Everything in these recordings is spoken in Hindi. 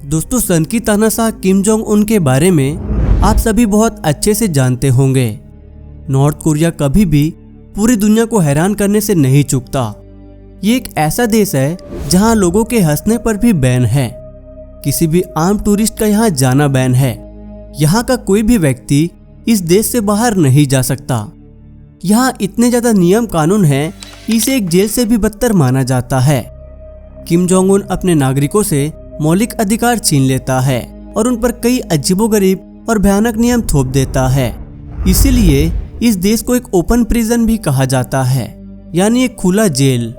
दोस्तों, सन की तानाशाह किम जोंग उन के बारे में आप सभी बहुत अच्छे से जानते होंगे। नॉर्थ कोरिया कभी भी पूरी दुनिया को हैरान करने से नहीं चूकता। ये एक ऐसा देश है जहां लोगों के हंसने पर भी बैन है। किसी भी आम टूरिस्ट का यहाँ जाना बैन है। यहाँ का कोई भी व्यक्ति इस देश से बाहर नहीं जा सकता। यहाँ इतने ज्यादा नियम कानून हैं कि इसे एक जेल से भी बदतर माना जाता है। किम जोंग उन अपने नागरिकों से मौलिक अधिकार छीन लेता है और उन पर कई अजीबोगरीब और भयानक नियम थोप देता है। इसीलिए इस देश को एक ओपन प्रिजन भी कहा जाता है, यानी एक खुला जेल।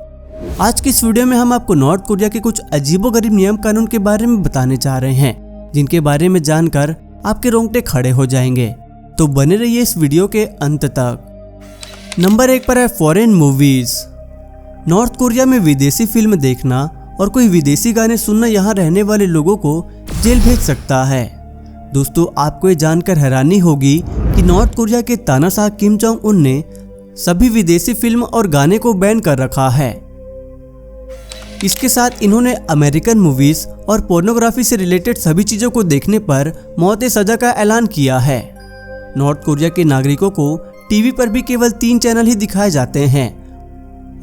आज की इस वीडियो में हम आपको नॉर्थ कोरिया के कुछ अजीबोगरीब नियम कानून के बारे में बताने जा रहे हैं, जिनके बारे में जानकर आपके रोंगटे खड़े हो जाएंगे। तो बने रहिए इस वीडियो के अंत तक। नंबर 1 पर है फॉरेन मूवीज। नॉर्थ कोरिया में विदेशी फिल्म देखना और कोई विदेशी गाने सुनना यहाँ रहने वाले लोगों को जेल भेज सकता है। दोस्तों, आपको ये जानकर हैरानी होगी कि नॉर्थ कोरिया के तानाशाह किम जोंग उन ने सभी विदेशी फिल्म और गाने को बैन कर रखा है। इसके साथ इन्होंने अमेरिकन मूवीज और पोर्नोग्राफी से रिलेटेड सभी चीजों को देखने पर मौत सजा का ऐलान किया है। नॉर्थ कोरिया के नागरिकों को टीवी पर भी केवल 3 चैनल ही दिखाए जाते हैं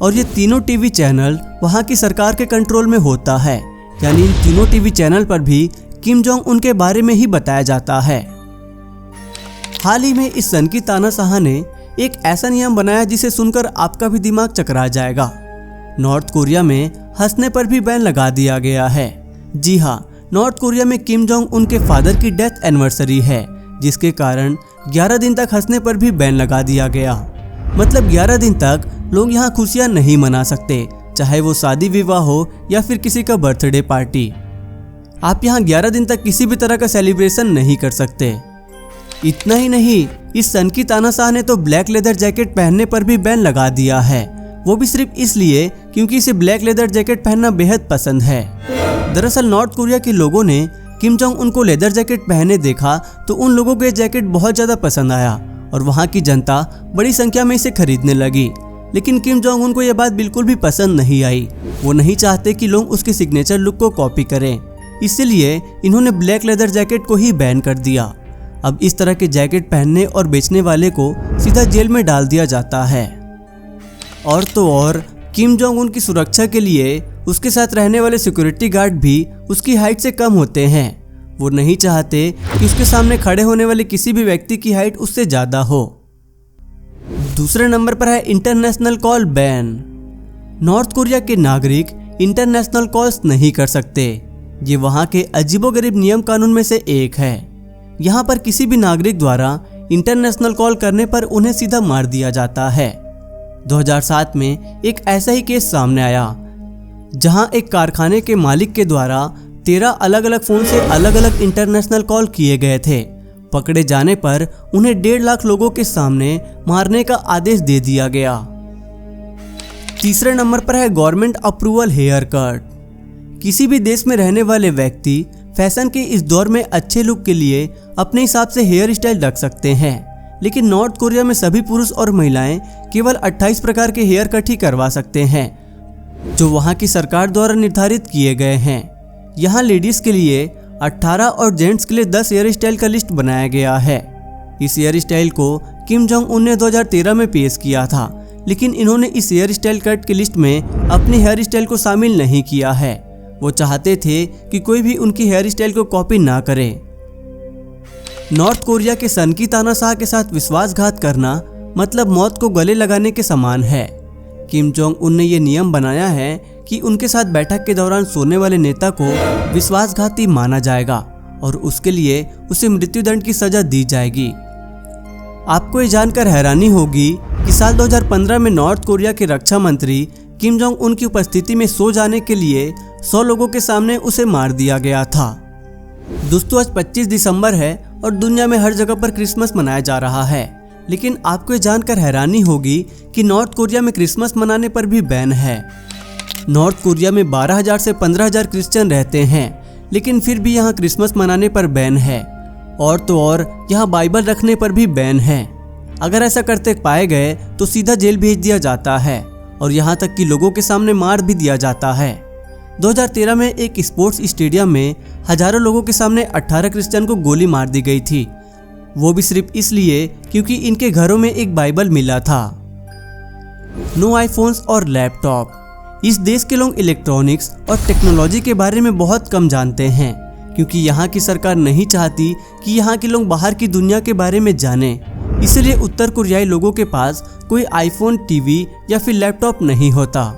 और ये तीनों टीवी चैनल वहाँ की सरकार के कंट्रोल में होता है, यानी इन तीनों टीवी चैनल पर भी किम जोंग उन के बारे में ही बताया जाता है। हाल ही में इस सन की तानाशाह ने एक ऐसा नियम बनाया जिसे सुनकर आपका भी दिमाग चकरा जाएगा। नॉर्थ कोरिया में हंसने पर भी बैन लगा दिया गया है। जी हाँ, नॉर्थ कोरिया में किम जोंग उन के फादर की डेथ एनिवर्सरी है, जिसके कारण 11 दिन तक हंसने पर भी बैन लगा दिया गया। मतलब 11 दिन तक लोग यहाँ खुशियाँ नहीं मना सकते, चाहे वो शादी विवाह हो या फिर किसी का बर्थडे पार्टी। आप यहाँ 11 दिन तक किसी भी तरह का सेलिब्रेशन नहीं कर सकते। इतना ही नहीं, इस सन की तानाशाह ने तो ब्लैक लेदर जैकेट पहनने पर भी बैन लगा दिया है, वो भी सिर्फ इसलिए क्योंकि इसे ब्लैक लेदर जैकेट पहनना बेहद पसंद है। दरअसल नॉर्थ कोरिया के लोगों ने किम जोंग उनको लेदर जैकेट पहने देखा तो उन लोगों को ये जैकेट बहुत ज़्यादा पसंद आया और वहाँ की जनता बड़ी संख्या में इसे खरीदने लगी। लेकिन किम जोंग उनको ये बात बिल्कुल भी पसंद नहीं आई। वो नहीं चाहते कि लोग उसके सिग्नेचर लुक को कॉपी करें, इसलिए इन्होंने ब्लैक लेदर जैकेट को ही बैन कर दिया। अब इस तरह के जैकेट पहनने और बेचने वाले को सीधा जेल में डाल दिया जाता है। और तो और किम जोंग उन की सुरक्षा के लिए उसके साथ रहने वाले सिक्योरिटी गार्ड भी उसकी हाइट से कम होते हैं। वो नहीं चाहते कि उसके सामने खड़े होने वाले किसी भी व्यक्ति की हाइट उससे ज़्यादा हो। दूसरे नंबर पर है international call ban. North Korea के नागरिक इंटरनेशनल कॉल्स नहीं कर सकते। ये वहाँ के अजीबोगरीब नियम कानून में से एक है। यहाँ पर किसी भी नागरिक द्वारा इंटरनेशनल कॉल करने पर उन्हें सीधा मार दिया जाता है। 2007 में एक ऐसा ही केस सामने आया, जहाँ एक कारखाने के मालिक के द्वारा 13 अलग अलग फ़ोन से अलग अलग इंटरनेशनल कॉल किए गए थे। पकड़े जाने पर उन्हें 1.5 लाख लोगों के सामने मारने का आदेश दे दिया गया। तीसरे नंबर पर है गवर्नमेंट अप्रूवल हेयर कट। किसी भी देश में रहने वाले व्यक्ति फैशन के इस दौर में अच्छे लुक के लिए अपने हिसाब से हेयर स्टाइल रख सकते हैं, लेकिन नॉर्थ कोरिया में सभी पुरुष और महिलाएं केवल 28 प्रकार के हेयर कट ही करवा सकते हैं, जो वहाँ की सरकार द्वारा निर्धारित किए गए हैं। यहाँ लेडीज के लिए 18 और जेंट्स के लिए 10 हेयर स्टाइल का लिस्ट बनाया गया है। इस हेयर स्टाइल को किम जोंग उन ने 2013 में पेश किया था, लेकिन इन्होंने इस हेयर स्टाइल कट की लिस्ट में अपनी हेयर स्टाइल को शामिल नहीं किया है। वो चाहते थे कि कोई भी उनकी हेयर स्टाइल को कॉपी ना करे। नॉर्थ कोरिया के सन की तानाशाह के साथ विश्वासघात करना मतलब मौत को गले लगाने के समान है। किम जोंग उन ने ये नियम बनाया है कि उनके साथ बैठक के दौरान सोने वाले नेता को विश्वासघाती माना जाएगा और उसके लिए उसे मृत्युदंड की सजा दी जाएगी। आपको ये जानकर हैरानी होगी कि साल 2015 में नॉर्थ कोरिया के रक्षा मंत्री किम जोंग उन की उपस्थिति में सो जाने के लिए 100 लोगों के सामने उसे मार दिया गया था। दोस्तों, आज 25 दिसंबर है और दुनिया में हर जगह पर क्रिसमस मनाया जा रहा है, लेकिन आपको ये जानकर हैरानी होगी कि नॉर्थ कोरिया में क्रिसमस मनाने पर भी बैन है। नॉर्थ कोरिया में 12,000 से 15,000 क्रिश्चियन रहते हैं, लेकिन फिर भी यहाँ क्रिसमस मनाने पर बैन है। और तो और यहाँ बाइबल रखने पर भी बैन है। अगर ऐसा करते पाए गए तो सीधा जेल भेज दिया जाता है और यहाँ तक कि लोगों के सामने मार भी दिया जाता है। 2013 में एक स्पोर्ट्स स्टेडियम में हजारों लोगों के सामने 18 क्रिश्चियन को गोली मार दी गई थी, वो भी सिर्फ इसलिए क्योंकि इनके घरों में एक बाइबल मिला था। नो आईफोन्स और लैपटॉप। इस देश के लोग इलेक्ट्रॉनिक्स और टेक्नोलॉजी के बारे में बहुत कम जानते हैं, क्योंकि यहाँ की सरकार नहीं चाहती कि यहाँ के लोग बाहर की दुनिया के बारे में जाने। इसलिए उत्तर कोरियाई लोगों के पास कोई आईफोन, टीवी या फिर लैपटॉप नहीं होता।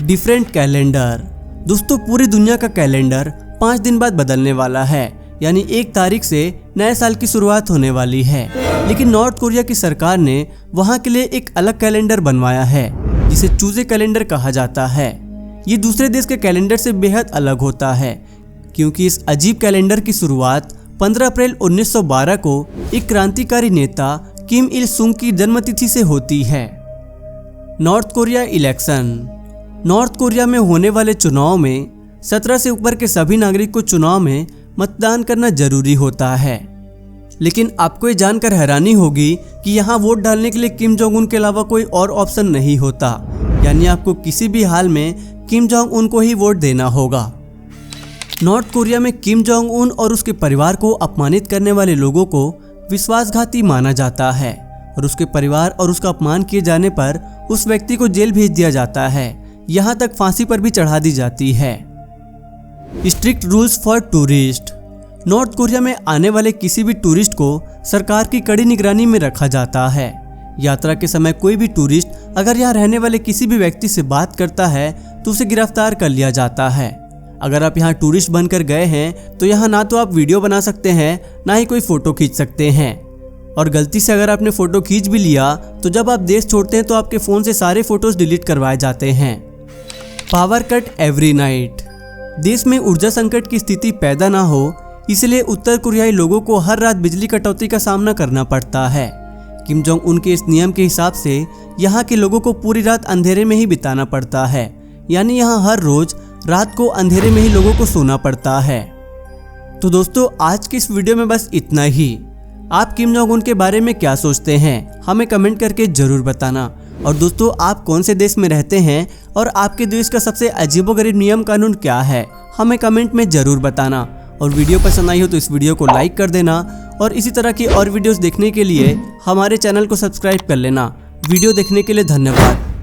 Different calendar. दोस्तों, पूरी दुनिया का कैलेंडर 5 दिन बाद बदलने वाला है, यानी 1 तारीख से नए साल की शुरुआत होने वाली है। लेकिन नॉर्थ कोरिया की सरकार ने वहाँ के लिए एक अलग कैलेंडर बनवाया है, जिसे चूजे कैलेंडर कहा जाता है। ये दूसरे देश के कैलेंडर से बेहद अलग होता है, क्योंकि इस अजीब कैलेंडर की शुरुआत 15 अप्रैल 1912 को एक क्रांतिकारी नेता किम इल सुंग की जन्मतिथि से होती है। North Korea election. North Korea में होने वाले चुनाव में 17 से ऊपर के सभी नागरिक को चुनाव में मतदान करना जरूरी होता है। लेकिन आपको ये जानकर हैरानी होगी कि यहाँ वोट डालने के लिए किम जोंग उन के अलावा कोई और ऑप्शन नहीं होता, यानी आपको किसी भी हाल में किम जोंग उन को ही वोट देना होगा। नॉर्थ कोरिया में किम जोंग उन और उसके परिवार को अपमानित करने वाले लोगों को विश्वासघाती माना जाता है और उसके परिवार और उसका अपमान किए जाने पर उस व्यक्ति को जेल भेज दिया जाता है, यहाँ तक फांसी पर भी चढ़ा दी जाती है। Strict rules for tourist. North Korea में आने वाले किसी भी टूरिस्ट को सरकार की कड़ी निगरानी में रखा जाता है। यात्रा के समय कोई भी टूरिस्ट अगर यहाँ रहने वाले किसी भी व्यक्ति से बात करता है तो उसे गिरफ्तार कर लिया जाता है। अगर आप यहाँ टूरिस्ट बनकर गए हैं तो यहाँ ना तो आप वीडियो बना सकते हैं, ना ही कोई फोटो खींच सकते हैं। और गलती से अगर आपने फोटो खींच भी लिया तो जब आप देश छोड़ते हैं तो आपके फ़ोन से सारे फोटोज डिलीट करवाए जाते हैं। Power cut every night. देश में ऊर्जा संकट की स्थिति पैदा ना हो, इसलिए उत्तर कोरियाई लोगों को हर रात बिजली कटौती का सामना करना पड़ता है। किम जोंग उन के इस नियम के हिसाब से यहाँ के लोगों को पूरी रात अंधेरे में ही बिताना पड़ता है, यानी यहाँ हर रोज रात को अंधेरे में ही लोगों को सोना पड़ता है। तो दोस्तों, आज की इस वीडियो में बस इतना ही। आप किम जोंग उन के बारे में क्या सोचते हैं, हमें कमेंट करके जरूर बताना। और दोस्तों, आप कौन से देश में रहते हैं और आपके देश का सबसे अजीबोगरीब नियम कानून क्या है, हमें कमेंट में जरूर बताना। और वीडियो पसंद आई हो तो इस वीडियो को लाइक कर देना और इसी तरह की और वीडियोस देखने के लिए हमारे चैनल को सब्सक्राइब कर लेना। वीडियो देखने के लिए धन्यवाद।